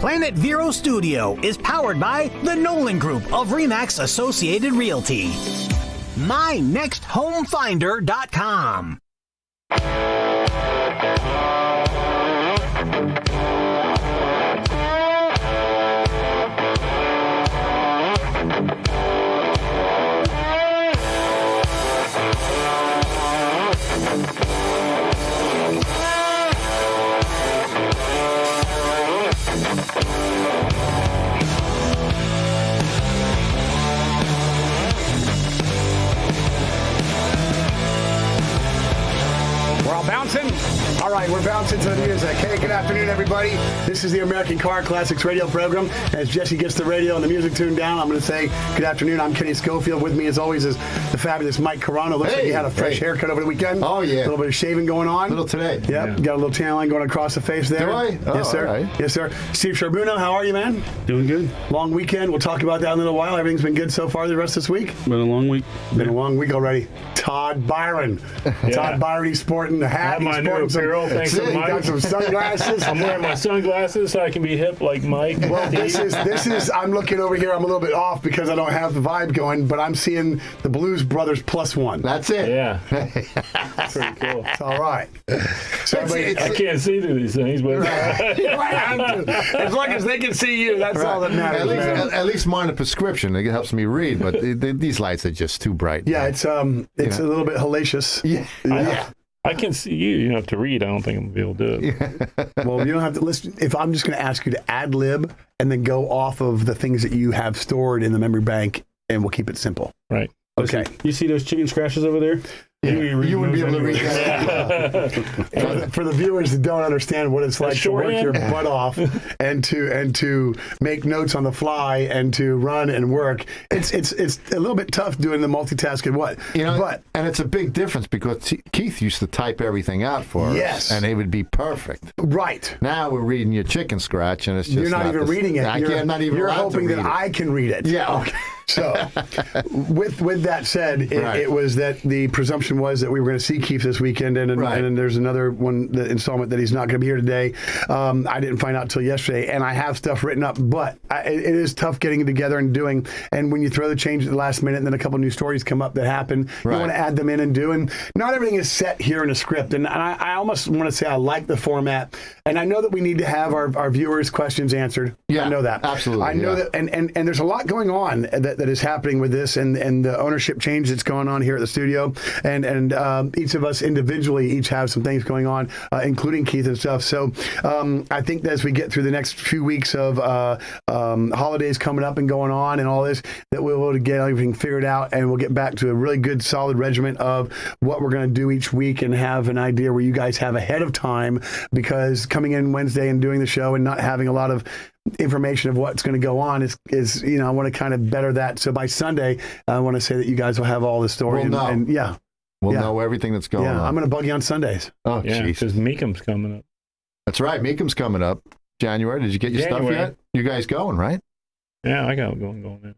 Planet Vero Studio is powered by the Nolan Group of RE/MAX Associated Realty. MyNextHomeFinder.com. We're all bouncing? All right, we're bouncing to the music. Hey, good afternoon, everybody. This is the American Car Classics radio program. As Jesse gets the radio and the music tuned down, I'm going to say good afternoon. I'm Kenny Schofield. With me, as always, is the fabulous Mike Carano. Looks like you had a fresh haircut over the weekend. Oh, yeah. A little bit of shaving going on. A little today. Yep. Yeah. Got a little tan line going across the face there. Do I? Oh, yes, sir. all right. Yes, sir. Steve Charbonneau, how are you, man? Doing good. Long weekend. We'll talk about that in a little while. Everything's been good so far the rest of this week? Been a long week. Been a long week already. Todd Byron. Todd Byron, he's sporting the hat. I have my He's new sporting some- apparel. Thanks to He Mike. got some sunglasses. I'm wearing my sunglasses so I can be hip like Mike. Well, this is. I'm looking over here. I'm a little bit off because I don't have the vibe going, but I'm seeing the Blues Brothers +1. That's it. Yeah. Pretty cool. It's all right. So I can't see through these things, but you might have to. As long as they can see you, that's all that matters, man. At least mine a prescription. It helps me read, but these lights are just too bright. Yeah, it's a little bit hellacious. Yeah. I can see you. You don't have to read. I don't think I'm going to be able to do it. Well, you don't have to listen. If I'm just going to ask you to ad lib and then go off of the things that you have stored in the memory bank, and we'll keep it simple. Right. Okay. Listen, you see those chicken scratches over there? You wouldn't be able to read that. For the viewers that don't understand what it's like to work your butt off and to make notes on the fly and to run and work, it's a little bit tough doing the multitasking. And it's a big difference because Keith used to type everything out for us. Yes. And it would be perfect. Right. Now we're reading your chicken scratch, and it's just You're not even reading it. I'm not even You're allowed hoping to that read it. I can read it. Yeah. Okay. So, with that said, it was that the presumption was that we were going to see Keith this weekend, and then there's another one, the installment that he's not going to be here today. I didn't find out till yesterday, and I have stuff written up, but it is tough getting it together and doing. And when you throw the change at the last minute, and then a couple new stories come up that happen, you want to add them in and do. And not everything is set here in a script. And I almost want to say I like the format, and I know that we need to have our viewers' questions answered. Yeah, I know that. Absolutely. I know that, and there's a lot going on that is happening with this and the ownership change that's going on here at the studio, and each of us individually each have some things going on, including Keith and stuff. So I think that as we get through the next few weeks of holidays coming up and going on and all this, that we'll be able to get everything figured out, and we'll get back to a really good solid regiment of what we're going to do each week and have an idea where you guys have ahead of time, because coming in Wednesday and doing the show and not having a lot of information of what's going to go on is I want to kind of better that. So by Sunday, I want to say that you guys will have all the story. We'll know everything that's going on. I'm going to bug you on Sundays. Oh, yeah, jeez. because Meekum's coming up. That's right. Meekum's coming up. January. Did you get your stuff yet? You guys going, right? Yeah, I got going in.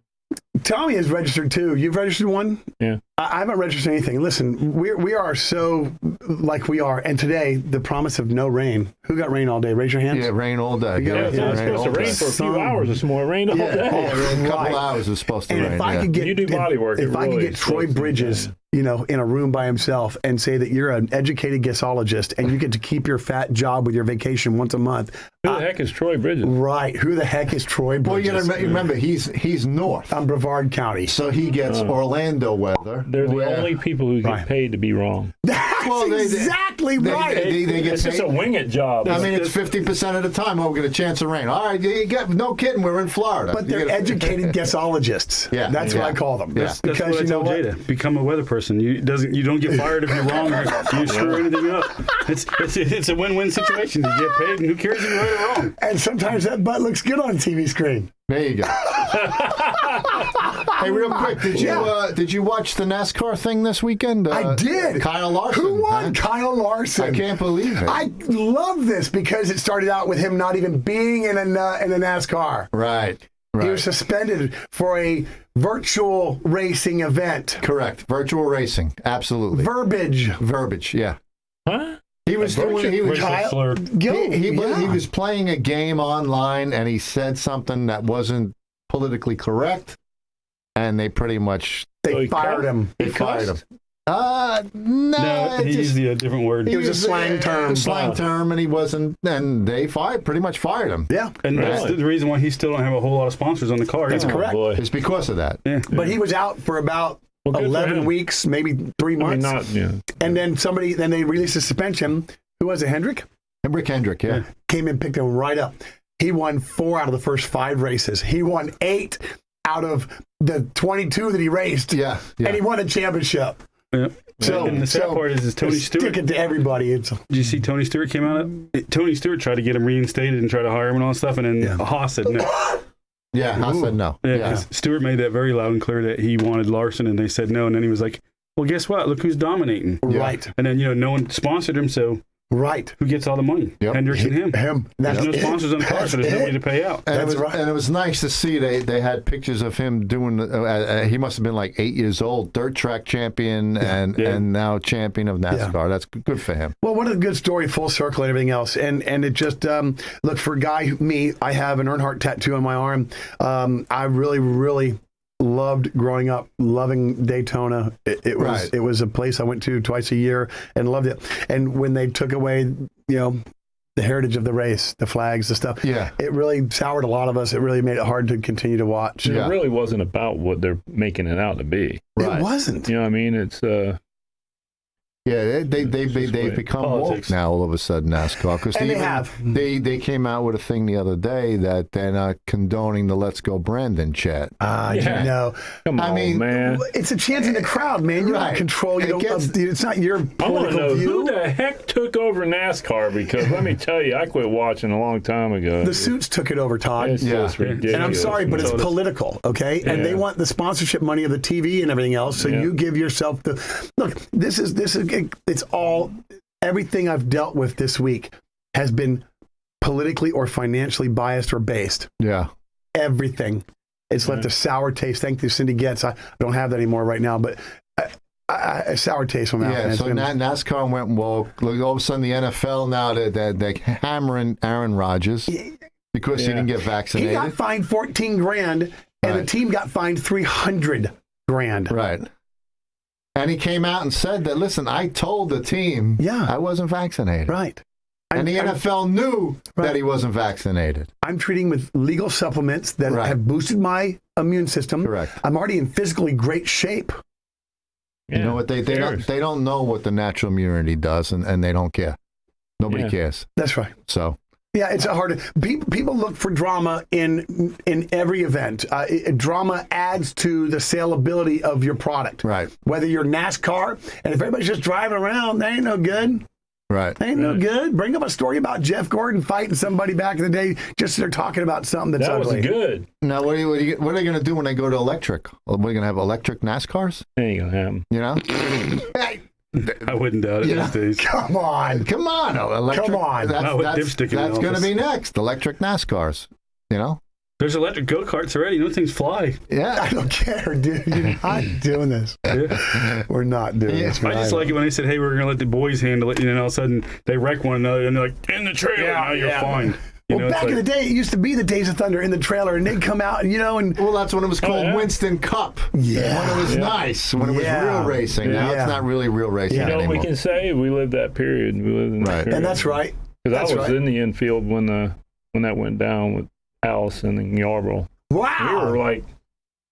Tommy is registered too. You've registered one? Yeah. I haven't registered anything. Listen, we are so like we are. And today, the promise of no rain. Who got rain all day? Raise your hands. Yeah, rain all day. Yeah, it's only supposed to rain for a few hours. It's more rain all day. A couple hours is supposed to rain. If I could get, you do body work, if I could get Troy Bridges, in a room by himself and say that you're an educated guessologist and you get to keep your fat job with your vacation once a month. Who the heck is Troy Bridges? Right. Who the heck is Troy Bridges? Well, you got to remember, he's north. I'm Brevard County. So he gets Orlando weather. They're the only people who get paid to be wrong. That's exactly right. They get it's paid. just a wing it job. I mean, it's 50% of the time. Oh, we get a chance of rain. All right, you get no kidding. We're in Florida. But they're educated guessologists. Yeah, that's what I call them. Yeah. Because That's what I tell Jada. Become a weather person. You don't get fired if you're wrong or you screw anything up. It's a win-win situation. You get paid, and who cares if you're right or wrong? And sometimes that butt looks good on TV screen. There you go. Hey, real quick, did you watch the NASCAR thing this weekend? I did. Kyle Larson. Who won? Kyle Larson. I can't believe it. I love this because it started out with him not even being in a NASCAR. Right. He was suspended for a virtual racing event. Correct. Virtual racing. Absolutely. Verbiage. Verbiage, yeah. Huh? He was doing. He was. Racial slur. He was playing a game online, and he said something that wasn't politically correct, and they pretty much They fired him. They fired him. No, he used a different word. It was a slang term. A slang term, and he wasn't. And they pretty much fired him. Yeah. And that's the reason why he still don't have a whole lot of sponsors on the car. That's either. correct. Boy. It's because of that. Yeah. But he was out for about good for 11 him. weeks, maybe 3 I mean, months. And then they released a suspension. Who was it, Hendrick? Rick Hendrick, yeah. Came in, picked him right up. He won 4 out of the first 5 races. He won 8 out of the 22 that he raced. Yeah. And he won a championship. Yeah. So, and the sad part is Tony Stewart. Stick it to everybody. Did you see Tony Stewart came out? Tony Stewart tried to get him reinstated and try to hire him and all that stuff, and then Haas said no. Yeah, I said no. Yeah, 'cause Stewart made that very loud and clear that he wanted Larson, and they said no. And then he was like, "Well, guess what? Look who's dominating." Right. And then no one sponsored him, so Right. who gets all the money? Yep. Hendricks and him. That's There's no it. sponsors on the car, so there's That's nobody it. to pay out. And That's it was, right. and it was nice to see they had pictures of him doing. He must have been like 8 years old, dirt track champion, and now champion of NASCAR. That's good for him. Well, what a good story, full circle and everything else. And it just, look, for a guy, me, I have an Earnhardt tattoo on my arm. I really, really loved growing up, loving Daytona. It was a place I went to twice a year and loved it. And when they took away, the heritage of the race, the flags, the stuff, it really soured a lot of us. It really made it hard to continue to watch. It really wasn't about what they're making it out to be. It wasn't. You know what I mean? It's they've become politics. woke now all of a sudden, NASCAR. Because And they have. They came out with a thing the other day that they're not condoning the "Let's Go Brandon" chant. come on, man. It's a chant in the crowd, man. You don't control. It's not your I want to political know view. who the heck took over NASCAR, because let me tell you, I quit watching a long time ago. The suits took it over, Todd. It's just ridiculous. And I'm sorry, but it's political, okay? And they want the sponsorship money of the TV and everything else. So you give yourself the look. This is it's all everything I've dealt with this week has been politically or financially biased or based. Yeah, everything. It's left a sour taste. Thank you, Cindy Getz. I don't have that anymore right now, but a sour taste from that. Yeah, so NASCAR went woke. Look, all of a sudden, the NFL now they're hammering Aaron Rodgers because he didn't get vaccinated. He got fined $14,000, and the team got fined $300,000. Right. And he came out and said that, listen, I told the team I wasn't vaccinated. Right. And the NFL knew that he wasn't vaccinated. I'm treating with legal supplements that have boosted my immune system. Correct. I'm already in physically great shape. You know what? They don't know what the natural immunity does, and they don't care. Nobody cares. That's right. So. Yeah, it's hard. People look for drama in every event. Drama adds to the saleability of your product. Right. Whether you're NASCAR, and if everybody's just driving around, they ain't no good. Right. They ain't no good. Bring up a story about Jeff Gordon fighting somebody back in the day, just they're talking about something that's ugly. That was good. Now, what are they going to do when they go to electric? Are we going to have electric NASCARs? Ain't gonna happen. You know? I wouldn't doubt it these days. Come on. Electric, Come on. That's going to be next. Electric NASCARs. You know? There's electric go-karts already. Those things fly. Yeah. I don't care, dude. You're not doing this. We're not doing this. I just like it when they said, hey, we're going to let the boys handle it. And then all of a sudden, they wreck one another. And they're like, in the trailer. Now you're fine. Well, back in the day, it used to be the Days of Thunder in the trailer, and they'd come out, and well, that's when it was called Winston Cup. Yeah, when it was nice, when it was real racing. Now it's not really real racing You know, anymore. we can say we lived that period. We lived in that period. And that's right. Because I was in the infield when that went down with Allison and Yarborough. Wow. We were like,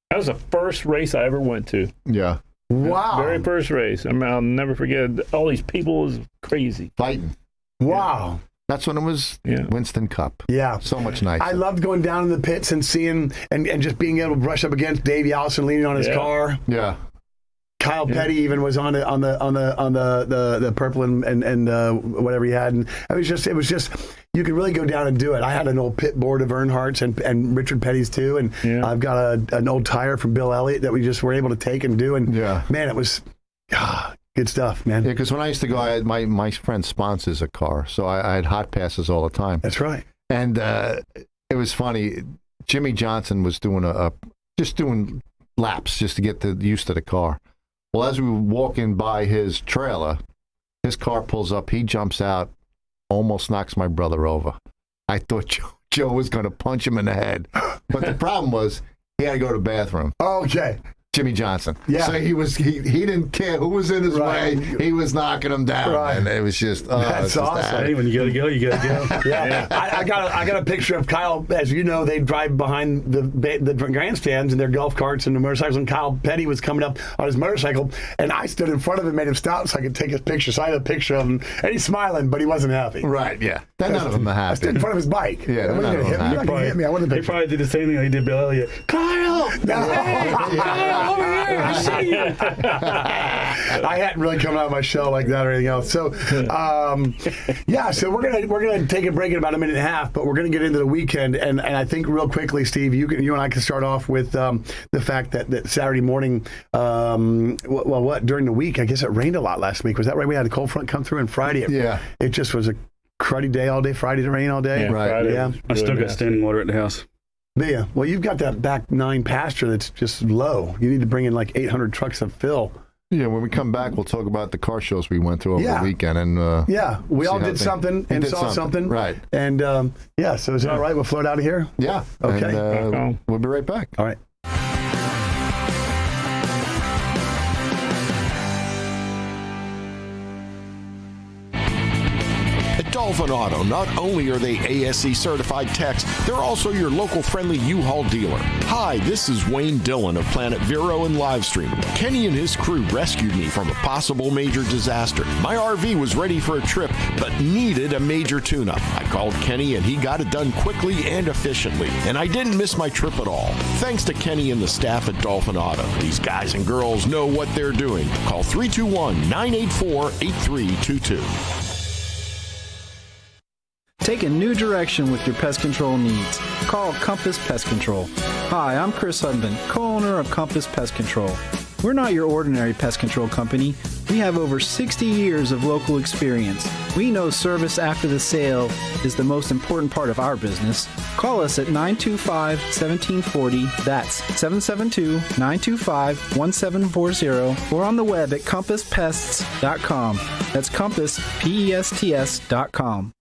that was the first race I ever went to. Yeah. Wow. Very first race. I mean, I'll never forget. All these people was crazy. Fighting. Wow. That's when it was Winston Cup. Yeah. So much nicer. I loved going down in the pits and seeing and just being able to brush up against Davey Allison leaning on his car. Yeah. Kyle Petty even was on the purple and whatever he had, and it was just you could really go down and do it. I had an old pit board of Earnhardt's and Richard Petty's too, and I've got an old tire from Bill Elliott that we just were able to take and do, and man, it was good stuff, man. Yeah, because when I used to go, I had my friend sponsors a car, so I had hot passes all the time. That's right. And it was funny. Jimmy Johnson was doing doing laps just to get used to the car. Well, as we were walking by his trailer, His car pulls up. He jumps out, almost knocks my brother over. I thought Joe was going to punch him in the head. But the problem was he had to go to the bathroom. Okay. Jimmy Johnson. Yeah. So he didn't care who was in his way. He was knocking him down. Right. And it was just, That's awesome. Hey, when you gotta go, you gotta go. Yeah. I got a picture of Kyle. As you know, they drive behind the grandstands in their golf carts and the motorcycles, and Kyle Petty was coming up on his motorcycle, and I stood in front of him, made him stop so I could take his picture. So I had a picture of him, and he's smiling, but he wasn't happy. Right, yeah. None of them are I stood in happy. front of his bike. Yeah, I wasn't gonna hit me. You're not gonna hit me. I wanted the They picture. probably did the same thing he did Bill Elliott. Kyle! Kyle, over here! I see you! I hadn't really come out of my shell like that or anything else. So, so we're gonna take a break in about a minute and a half, but we're gonna get into the weekend, and I think real quickly, Steve, you and I can start off with the fact that Saturday morning, during the week, I guess it rained a lot last week. Was that right? We had a cold front come through, and Friday, it just was a cruddy day all day. Friday to rain all day. Yeah, Right. Friday Yeah. was I still really got bad. standing water at the house. Yeah. Well, you've got that back 9 pasture that's just low. You need to bring in like 800 trucks of fill. Yeah, when we come back, we'll talk about the car shows we went to over the weekend. And Yeah, we see all how did things- something we and did saw something. Right. And so is it all right? We'll float out of here? Yeah. Okay. And, Back on. we'll be right back. All right. At Dolphin Auto, not only are they ASE certified techs, they're also your local friendly U-Haul dealer. Hi, this is Wayne Dillon of Planet Vero and Livestream. Kenny and his crew rescued me from a possible major disaster. My RV was ready for a trip, but needed a major tune-up. I called Kenny and he got it done quickly and efficiently, and I didn't miss my trip at all. Thanks to Kenny and the staff at Dolphin Auto. These guys and girls know what they're doing. Call 321-984-8322. Take a new direction with your pest control needs. Call Compass Pest Control. Hi, I'm Chris Hudman, co-owner of Compass Pest Control. We're not your ordinary pest control company. We have over 60 years of local experience. We know service after the sale is the most important part of our business. Call us at 925-1740. That's 772-925-1740, or on the web at compasspests.com. That's compass, PESTS.com.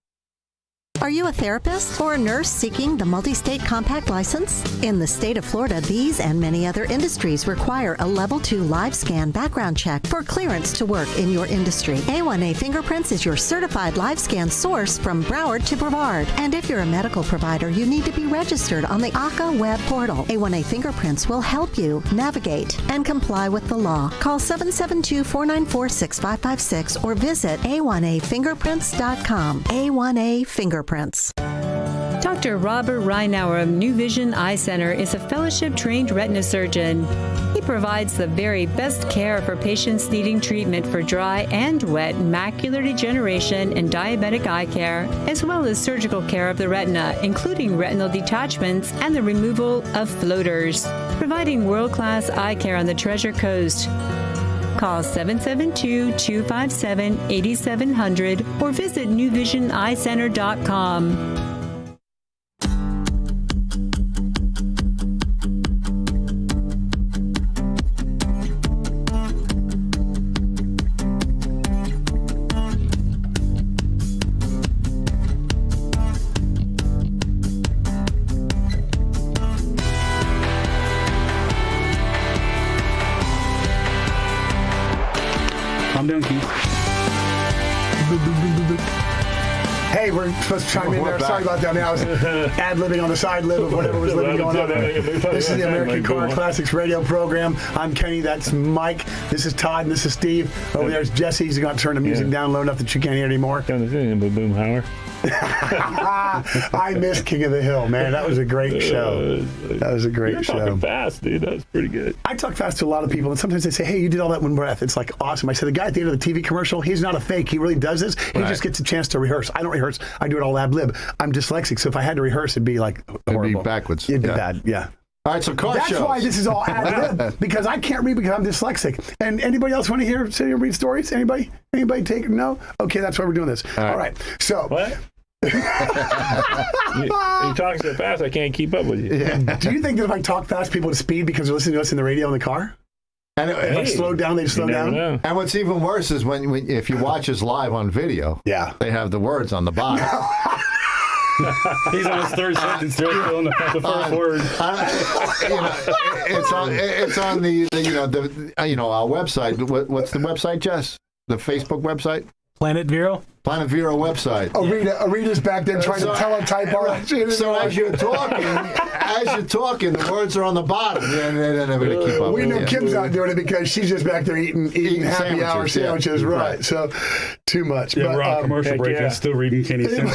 Are you a therapist or a nurse seeking the multi-state compact license? In the state of Florida, these and many other industries require a Level 2 live scan background check for clearance to work in your industry. A1A Fingerprints is your certified live scan source from Broward to Brevard. And if you're a medical provider, you need to be registered on the ACA web portal. A1A Fingerprints will help you navigate and comply with the law. Call 772-494-6556 or visit A1AFingerprints.com. A1A Fingerprints. Dr. Robert Reinauer of New Vision Eye Center is a fellowship-trained retina surgeon. He provides the very best care for patients needing treatment for dry and wet macular degeneration and diabetic eye care, as well as surgical care of the retina, including retinal detachments and the removal of floaters, providing world-class eye care on the Treasure Coast. Call 772-257-8700 or visit newvisioneyecenter.com. Calm down, Keith. Hey, we're supposed to chime in We're there. back. Sorry about that. I mean, I was ad-libbing on the side lib of whatever was living going on there. This is the American Car Classics radio program. I'm Kenny. That's Mike. This is Todd. And this is Steve. Over there's Jesse. He's going to turn the music down low enough that you can't hear anymore. Boom Howard. I miss King of the Hill, man. That was a great show. That was a great You're show. talking fast, dude. That was pretty good. I talk fast to a lot of people, and sometimes they say, hey, you did all that one breath. It's like awesome. I said, the guy at the end of the TV commercial, he's not a fake. He really does this. He just gets a chance to rehearse. I don't rehearse. I do it all ad lib. I'm dyslexic, so if I had to rehearse, it'd be like horrible. It'd be backwards. It'd be Yeah. bad, yeah. All right, so car That's shows. why this is all ad lib, because I can't read because I'm dyslexic. And anybody else want to sit here and read stories? Anybody take no? Okay, that's why we're doing this. All right. So What? you talk so fast, I can't keep up with you. do you think that if I talk fast, people would speed because they're listening to us in the radio in the car? And if I slowed down, they'd slow down. know. And what's even worse is when if you watch us live on video, Yeah. they have the words on the bottom. He's on his third sentence, still on the first word. It's on the our website. What's the website, Jess? The Facebook website? Planet Vero? Planet Vero website. Arita's back there trying to teletype our So as you're talking, the words are on the bottom. They're never going to keep up. We know with Kim's you. not doing it because she's just back there eating happy hour sandwiches, right? So too much. Yeah, but, we're on commercial break yeah. and still reading Kenny's sentence.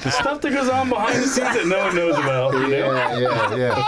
The stuff that goes on behind the scenes that no one knows about. Yeah.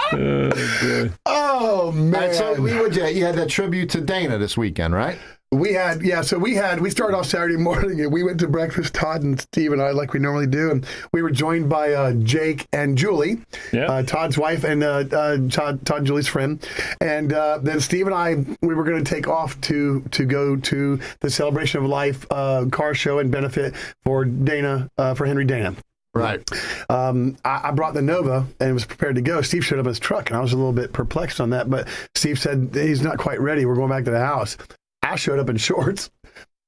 oh man! And so you had that tribute to Dana this weekend, right? We started off Saturday morning and we went to breakfast, Todd and Steve and I, like we normally do. And we were joined by Jake and Julie, Todd's wife and Todd and Julie's friend. And then Steve and I, we were going to take off to go to the Celebration of Life car show and benefit for Dana, for Henry Dana. Right. I brought the Nova and was prepared to go. Steve showed up in his truck and I was a little bit perplexed on that. But Steve said he's not quite ready. We're going back to the house. I showed up in shorts.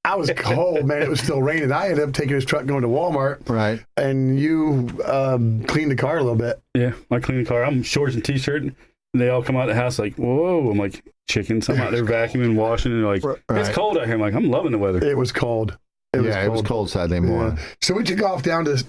I was cold, man. It was still raining. I ended up taking his truck going to Walmart. Right. And you cleaned the car a little bit. Yeah, I clean the car. I'm shorts and t-shirt. And they all come out of the house like, whoa. I'm like, chickens. I'm out there vacuuming, washing. And they're like, it's cold out here. I'm like, I'm loving the weather. It was cold. It was cold Saturday morning. Yeah. So we took off down to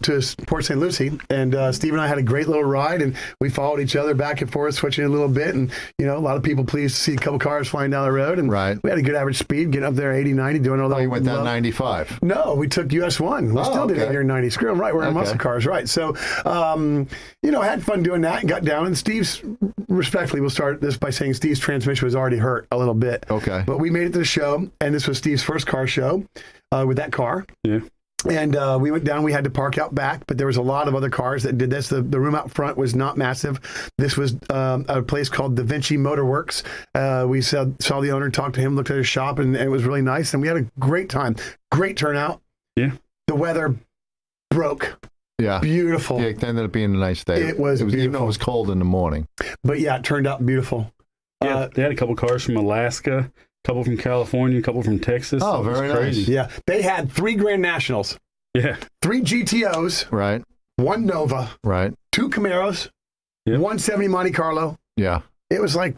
Port St. Lucie, and Steve and I had a great little ride, and we followed each other back and forth, switching a little bit, and, a lot of people pleased to see a couple cars flying down the road, and we had a good average speed, getting up there 80, 90, doing all that. Oh, you went down 95? No, we took US 1. We still did 80 or 90. Screw them, right, we're in muscle cars, right. So, I had fun doing that and got down, and Steve's, respectfully, we'll start this by saying Steve's transmission was already hurt a little bit. Okay. But we made it to the show, and this was Steve's first car show with that car. Yeah. And we went down. We had to park out back, but there was a lot of other cars that did this. The room out front was not massive. This was a place called Da Vinci Motor Works. We saw the owner, talked to him, looked at his shop, and it was really nice. And we had a great time. Great turnout. Yeah. The weather broke. Yeah. Beautiful. Yeah, it ended up being a nice day. It was even though beautiful. it was cold in the morning. But yeah, it turned out beautiful. Yeah, they had a couple cars from Alaska, a couple from California, a couple from Texas. Oh, very crazy. nice. Yeah. They had 3 Grand Nationals. Yeah. 3 GTOs. Right. 1 Nova. Right. 2 Camaros. Yep. 170 Monte Carlo. Yeah. It was like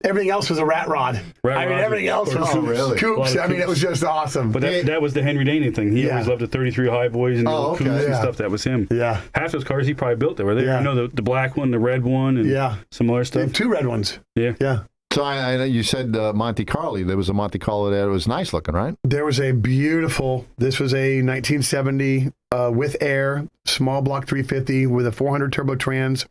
everything else was a rat rod. Everything else was really? coops. I mean, it was just awesome. But that was the Henry Dana thing. He always loved the 33 High Boys and the old coupes and stuff. That was him. Yeah. Half those cars he probably built there. Were they? Yeah. The black one, the red one, and some other stuff. 2 red ones. Yeah. Yeah. So I know you said Monte Carlo. There was a Monte Carlo there. It was nice looking, right? There was a beautiful, this was a 1970 with air, small block 350 with a 400 turbo trans,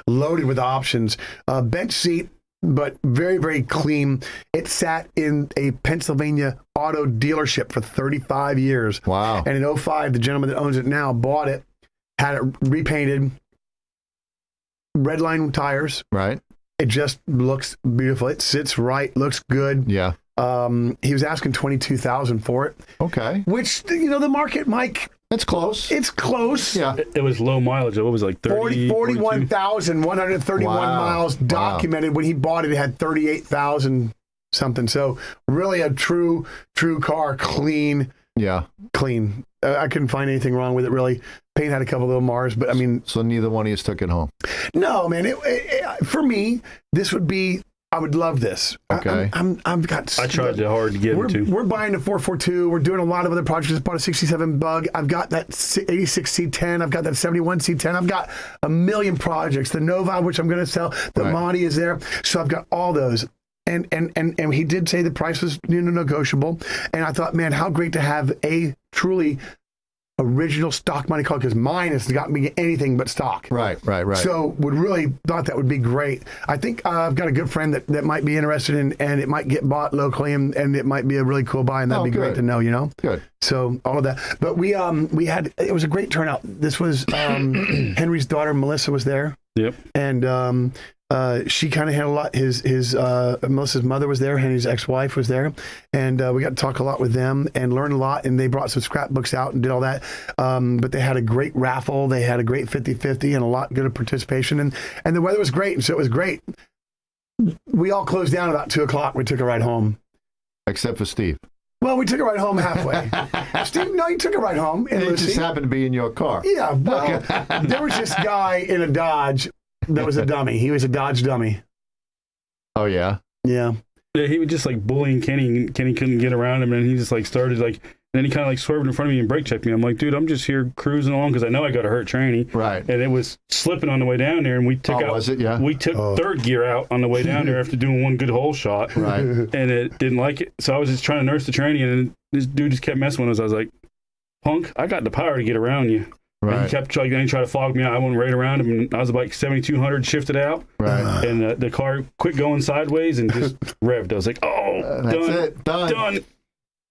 loaded with options, bench seat, but very, very clean. It sat in a Pennsylvania auto dealership for 35 years. Wow. And in 2005, the gentleman that owns it now bought it, had it repainted, red line tires. Right. It just looks beautiful. It sits right, looks good. Yeah. He was asking $22,000 for it. Okay. Which, the market, Mike, it's close. It's close. Yeah. It was low mileage. What was it, like 41,131 miles documented. When he bought it, it had 38,000 something. So really a true car, clean. Yeah. Clean. I couldn't find anything wrong with it, really. Paint had a couple little Mars, but I mean. So neither one of you took it home? No, man. For me, this would be, I would love this. Okay. I've got. I tried hard to get into. We're buying a 442. We're doing a lot of other projects. Just bought a 67 Bug. I've got that 86 C10. I've got that 71 C10. I've got a million projects. The Nova, which I'm going to sell. The Monty is there. So I've got all those. And he did say the price was negotiable. And I thought, man, how great to have a truly original stock Monte Carlo, because mine has got me anything but stock. Right. So would really thought that would be great. I think I've got a good friend that might be interested in, and it might get bought locally, and it might be a really cool buy, and that'd be great to know, Good. So all of that. But we had, it was a great turnout. This was Henry's daughter, Melissa, was there. Yep. And she kind of had a lot. Melissa's mother was there. Henry's ex-wife was there, and we got to talk a lot with them and learn a lot. And they brought some scrapbooks out and did all that. But they had a great raffle. They had a great 50-50 and a lot good participation. And the weather was great, and so it was great. we all closed down about 2:00. We took a ride home. Except for Steve. Well, we took a ride home halfway. Steve, no, you took a ride home. It just happened to be in your car. Yeah, well, there was this guy in a Dodge that was a dummy. He was a Dodge dummy. Oh, yeah? Yeah. Yeah, he was just like bullying Kenny, and Kenny couldn't get around him, and he just like started like, and then he kind of like swerved in front of me and brake checked me. I'm like, dude, I'm just here cruising along because I know I got a hurt tranny. Right. And it was slipping on the way down there, and we took was it? Yeah. We took third gear out on the way down there after doing one good hole shot. Right. And it didn't like it, so I was just trying to nurse the tranny, and this dude just kept messing with us. I was like, punk, I got the power to get around you. Right. And he kept trying to flog me out. I went right around him, and I was like 7,200 shifted out. Right. And the car quit going sideways and just revved. I was like, oh, That's done. it. Done.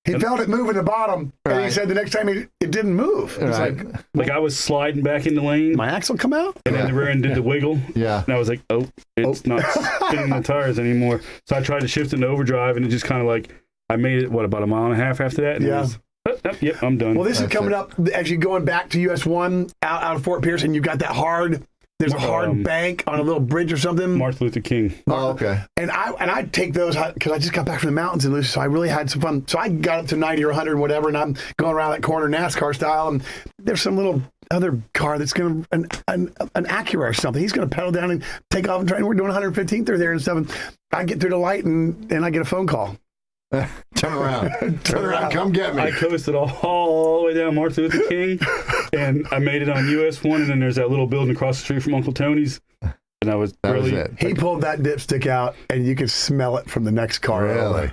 He felt it move in the bottom, and he said the next time it didn't move. It's Right. Like I was sliding back in the lane, my axle come out? and then the rear end did the wiggle. Yeah. And I was like, oh, it's not spinning the tires anymore. So I tried to shift into overdrive, and it just kind of like, I made it, about a mile and a half after that? And Yeah. it was, yep, I'm done. Well, this is coming up as you're going back to US 1 out of Fort Pierce, and you've got that there's a hard bank on a little bridge or something. Martin Luther King. Oh, okay. And I take those because I just got back from the mountains in Lucy, so I really had some fun. So I got up to 90 or 100 or whatever, and I'm going around that corner NASCAR style, and there's some little other car that's going to, an Acura or something. He's going to pedal down and take off and try, and we're doing 115th through there and stuff. And I get through the light, and I get a phone call. Turn around. Turn around. Come get me. I coasted all the way down Martin Luther King, and I made it on US 1, and then there's that little building across the street from Uncle Tony's. And That was it. He pulled that dipstick out, and you could smell it from the next car. Really?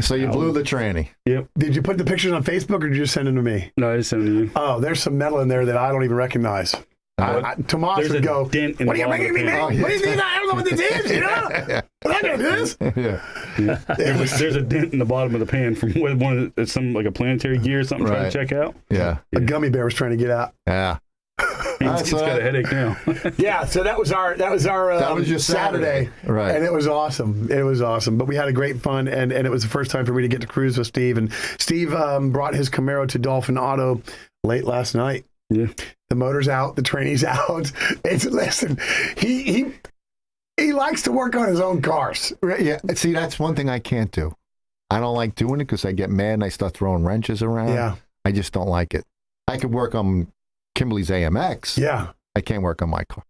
So you blew the tranny. Yep. Did you put the pictures on Facebook, or did you just send them to me? No, I just sent it to you. Oh, there's some metal in there that I don't even recognize. Tomas There's would a go, dent in what are the you bottom making of me the make? pan. What do you mean? I don't know what this is, you know? I'm not going to do this. Yeah. There's a dent in the bottom of the pan from one of some like a planetary gear or something trying Right. to check out. Yeah. A gummy bear was trying to get out. Yeah. He's got a headache now. Yeah, so that was our That was your Saturday. Right. And it was awesome. It was awesome. But we had a great fun, and it was the first time for me to get to cruise with Steve. And Steve brought his Camaro to Dolphin Auto late last night. Yeah. The motor's out, the trainee's out. Listen, he likes to work on his own cars. Yeah. See, that's one thing I can't do. I don't like doing it because I get mad and I start throwing wrenches around. Yeah. I just don't like it. I could work on Kimberly's AMX. Yeah. I can't work on my car.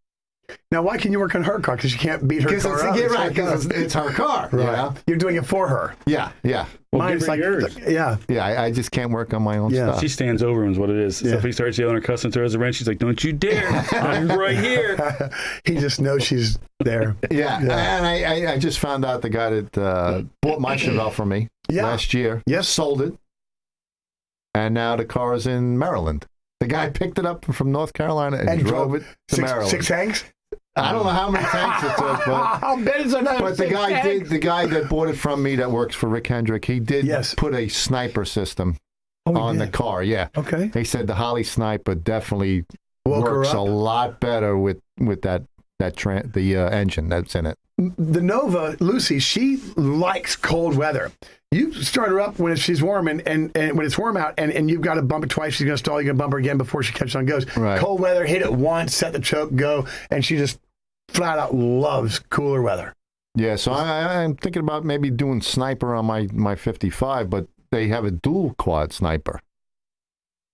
Now, why can you work on her car? Because you can't beat her car up. Because it's her car. Right. You know? You're doing it for her. Yeah. Yeah. Well, Mine's give her yours. yeah. Yeah. I just can't work on my own Yeah. stuff. She stands over him is what it is. So if he starts yelling or cussing, throws a wrench, she's like, don't you dare. I'm right here. He just knows she's there. Yeah. And I just found out the guy that bought my Chevelle from me last year. Yes. Sold it. And now the car is in Maryland. The guy picked it up from North Carolina and drove it to Maryland. 6 tanks? I don't know how many tanks it took, but I'll bet it's another but the 6 guy tanks. the guy that bought it from me that works for Rick Hendrick, he did put a sniper system on the car. Yeah. Okay. He said the Holly Sniper definitely Woke her works up. a lot better with the engine that's in it. The Nova, Lucy, she likes cold weather. You start her up when she's warm and when it's warm out and you've got to bump it twice, she's going to stall, you're going to bump her again before she catches on and goes. Right. Cold weather, hit it once, set the choke, go, and she just flat out loves cooler weather. Yeah, so I'm thinking about maybe doing sniper on my 55, but they have a dual quad sniper.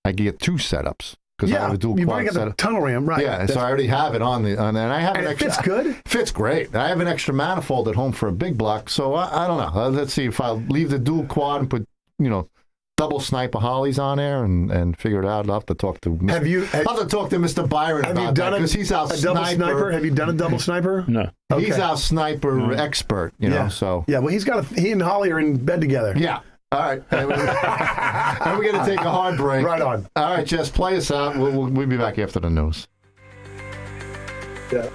I can get 2 setups because I have a dual you've quad already got the setup. tunnel ram, right? Yeah, so I already have it on and I have And an it extra. fits good? Fits great. I have an extra manifold at home for a big block, so I don't know. Let's see if I'll leave the dual quad and put, double sniper Hollies on there and figure it out. I'll have to talk to I'll have to talk to Mr. Byron Have you about done that because he's our a double sniper? Have you done a double sniper? No. Okay. He's our sniper expert, so. Yeah, well, he and Holly are in bed together. Yeah. All right. And we're going to take a hard break. Right on. All right, Jess, play us out. We'll be back after the news. Yeah.